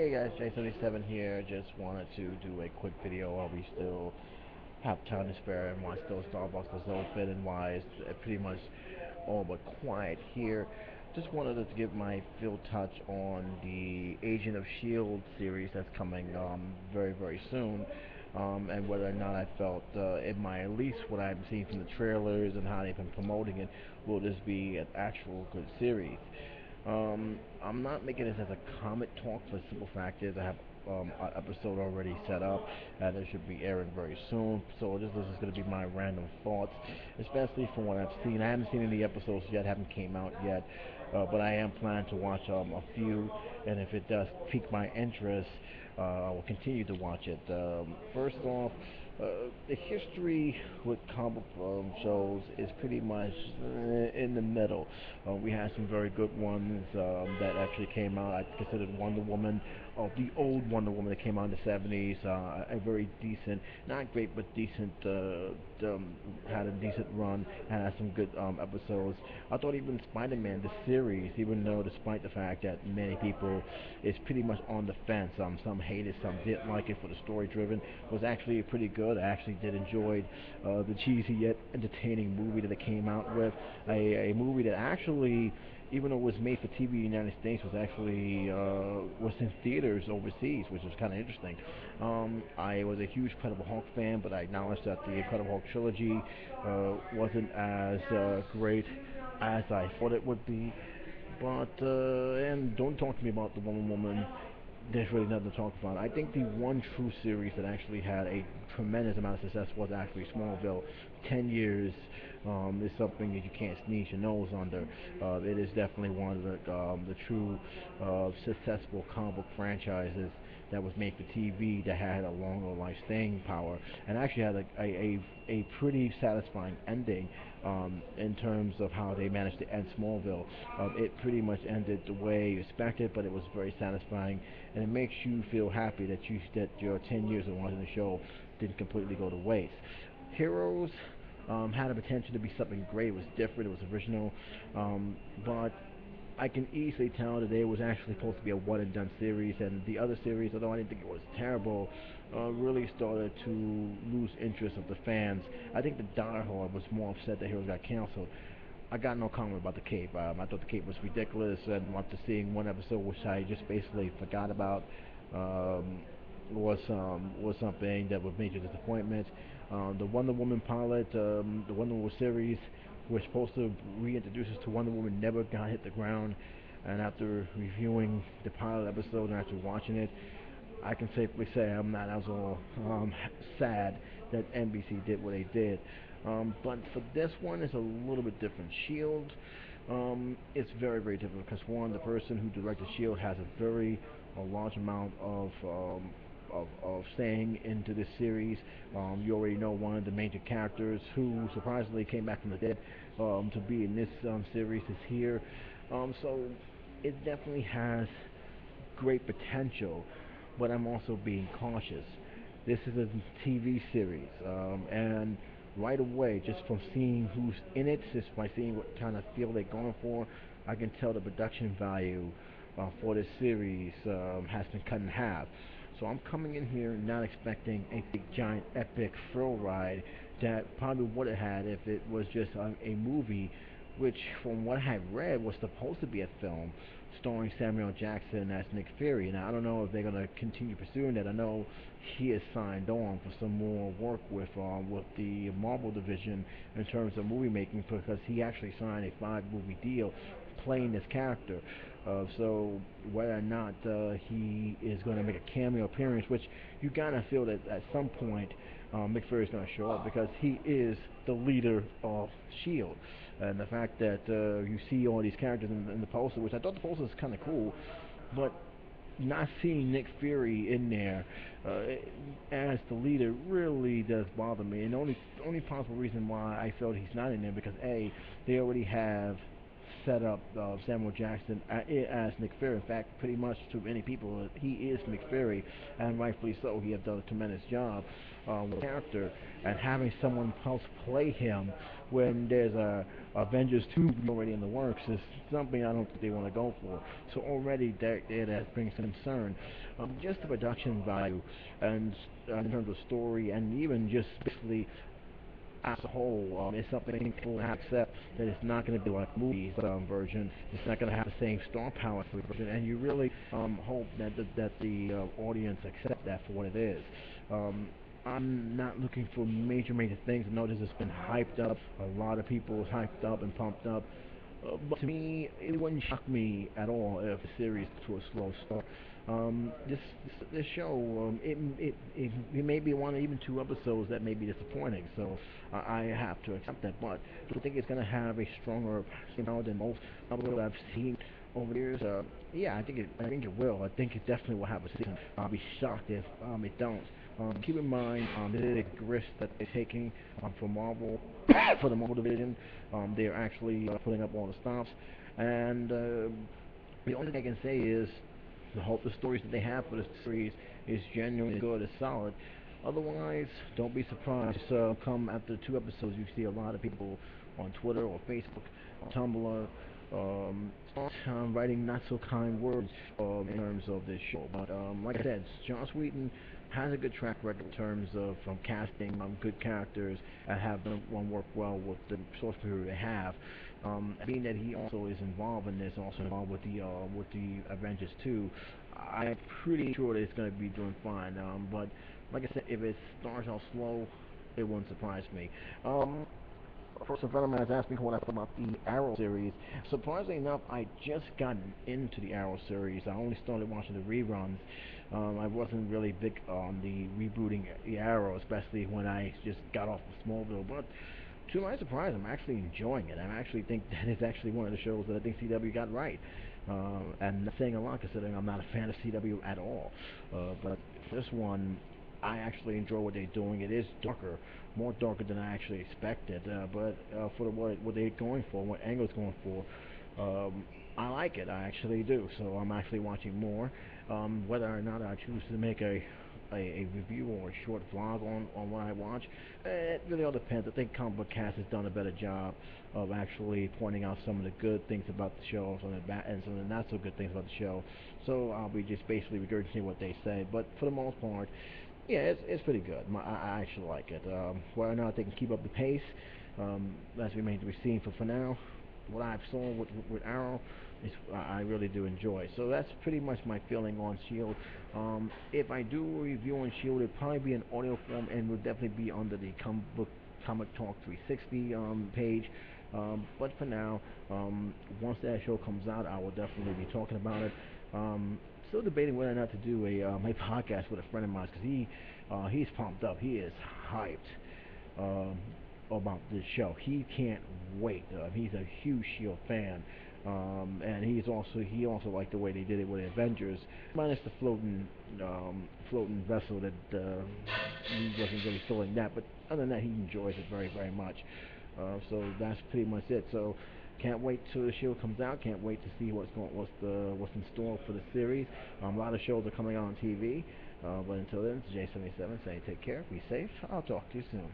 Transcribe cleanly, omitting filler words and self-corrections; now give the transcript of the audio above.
Hey guys, J77 here. Just wanted to do a quick video while we still have time to spare and why still Starbucks is open and why it's pretty much all but quiet here. Just wanted to give my field touch on the Agent of S.H.I.E.L.D. series that's coming very soon. And whether or not I felt in my at least what I've seen from the trailers and how they've been promoting it, will this be an actual good series? I'm not making this as a comic talk for the simple fact is I have an episode already set up and it should be airing very soon. So this is going to be my random thoughts, especially from what I've seen. I haven't seen any episodes yet, haven't came out yet, but I am planning to watch a few, and if it does pique my interest, I will continue to watch it. First off, the history with comic shows is pretty much in the middle. We had some very good ones that actually came out. I considered Wonder Woman, the old Wonder Woman that came out in the 70s, a very decent, not great, but decent, had a decent run, had some good episodes. I thought even Spider-Man, the series, even though despite the fact that many people is pretty much on the fence, some hated, some didn't like it for the story driven, was actually pretty good. I actually did enjoy the cheesy yet entertaining movie that it came out with, a movie that actually, even though it was made for TV in the United States, was actually was in theaters overseas, which was kind of interesting. I was a huge Incredible Hulk fan, but I acknowledged that the Incredible Hulk trilogy wasn't as great as I thought it would be. But and don't talk to me about the Woman Woman. There's really nothing to talk about. I think the one true series that actually had a tremendous amount of success was actually Smallville. 10 years is something that you can't sneeze your nose under. It is definitely one of the true successful comic book franchises that was made for TV that had a longer life staying power and actually had a pretty satisfying ending in terms of how they managed to end Smallville. It pretty much ended the way you expected, but it was very satisfying, and it makes you feel happy that your 10 years of watching the show didn't completely go to waste. Heroes had the potential to be something great. It was different. It was original, but I can easily tell that it was actually supposed to be a one and done series, and the other series, although I didn't think it was terrible, really started to lose interest of the fans. I think the diehard was more upset that Heroes got canceled. I got no comment about the Cape. I thought the Cape was ridiculous, and after seeing one episode, which I just basically forgot about, um, was something that was major disappointment. The Wonder Woman pilot, the Wonder Woman series, was supposed to reintroduce us to Wonder Woman, never got hit the ground. And after reviewing the pilot episode and after watching it, I can safely say I'm not as all sad that NBC did what they did. But for this one, it's a little bit different. Shield, it's very different because one, the person who directed Shield has a large amount of staying into this series. You already know one of the major characters who surprisingly came back from the dead to be in this series is here. So it definitely has great potential, but I'm also being cautious. This is a TV series, and right away, just from seeing who's in it, just by seeing what kind of feel they're going for, I can tell the production value for this series has been cut in half. So I'm coming in here not expecting a big giant epic thrill ride that probably would have had if it was just a movie, which from what I have read was supposed to be a film starring Samuel Jackson as Nick Fury. Now I don't know if they're gonna continue pursuing that. I know he has signed on for some more work with the Marvel division in terms of movie making because he actually signed a 5 movie deal playing this character. So whether or not he is going to make a cameo appearance, which you gotta feel that at some point Nick Fury is going to show up because he is the leader of Shield, and the fact that you see all these characters in the poster, which I thought the poster was kind of cool, but not seeing Nick Fury in there as the leader really does bother me. And the only possible reason why I felt he's not in there because a they already have set up Samuel Jackson as Nick Fury. In fact, pretty much to many people, he is Nick Fury, and rightfully so. He has done a tremendous job with the character, and having someone else play him when there's a Avengers 2 already in the works is something I don't think they want to go for. So already there that brings concern. Just the production value and in terms of story and even just basically as a whole, it's something people have to accept that it's not going to be like movies version. It's not going to have the same star power for the version, and you really hope that the audience accept that for what it is. Um, I'm not looking for major things. I know this has been hyped up. A lot of people hyped up and pumped up. But to me, it wouldn't shock me at all if the series to a slow start. This show, it may be one or even two episodes that may be disappointing, so I have to accept that. But do I think it's going to have a stronger sound than most episodes I've seen over the years? Yeah, I think it will. I think it definitely will have a season. I'll be shocked if it don't. Keep in mind, this is a risk that they're taking for Marvel, for the Marvel division. They're actually putting up all the stops, and the only thing I can say is I hope the stories that they have for the series is genuinely good, is solid. Otherwise, don't be surprised. Come after two episodes, you see a lot of people on Twitter or Facebook, or Tumblr, start writing not so kind words in terms of this show. But like I said, Joss Whedon has a good track record in terms of casting good characters and have them one work well with the source material they have. Being that he also is involved in this, also involved with the Avengers 2, I'm pretty sure that it's going to be doing fine. But like I said, if it starts out slow, it wouldn't surprise me. Um, First, a friend of mine has asked me what I thought about the Arrow series. Surprisingly enough, I just gotten into the Arrow series. I only started watching the reruns. I wasn't really big on the rebooting the Arrow, especially when I just got off of Smallville. But to my surprise, I'm actually enjoying it. I actually think that it's actually one of the shows that I think CW got right. And not saying a lot considering I'm not a fan of CW at all. But this one, I actually enjoy what they're doing. It is darker, more darker than I actually expected. But for what they're going for, what Angle's going for, I like it. I actually do. So I'm actually watching more. Whether or not I choose to make a review or a short vlog on what I watch, it really all depends. I think Comic Book Cast has done a better job of actually pointing out some of the good things about the show, and some of the not so good things about the show. So I'll be just basically regurgitating what they say. But for the most part, yeah, it's pretty good. I actually like it. Whether or not they can keep up the pace, that's remains to be seen. For now, what I've saw with Arrow, is I really do enjoy. So that's pretty much my feeling on Shield. If I do a review on Shield, it'll probably be in audio form and will definitely be under the Comic Talk 360 page. But for now, once that show comes out, I will definitely be talking about it. Still debating whether or not to do a podcast with a friend of mine because he's pumped up. He is hyped um, about this show. He can't wait. He's a huge Shield fan, and he also liked the way they did it with the Avengers, minus the floating vessel that he wasn't really feeling that. But other than that, he enjoys it very much. So that's pretty much it. So can't wait till the show comes out. Can't wait to see what's in store for the series. A lot of shows are coming out on TV. But until then, it's J77 saying take care, be safe. I'll talk to you soon.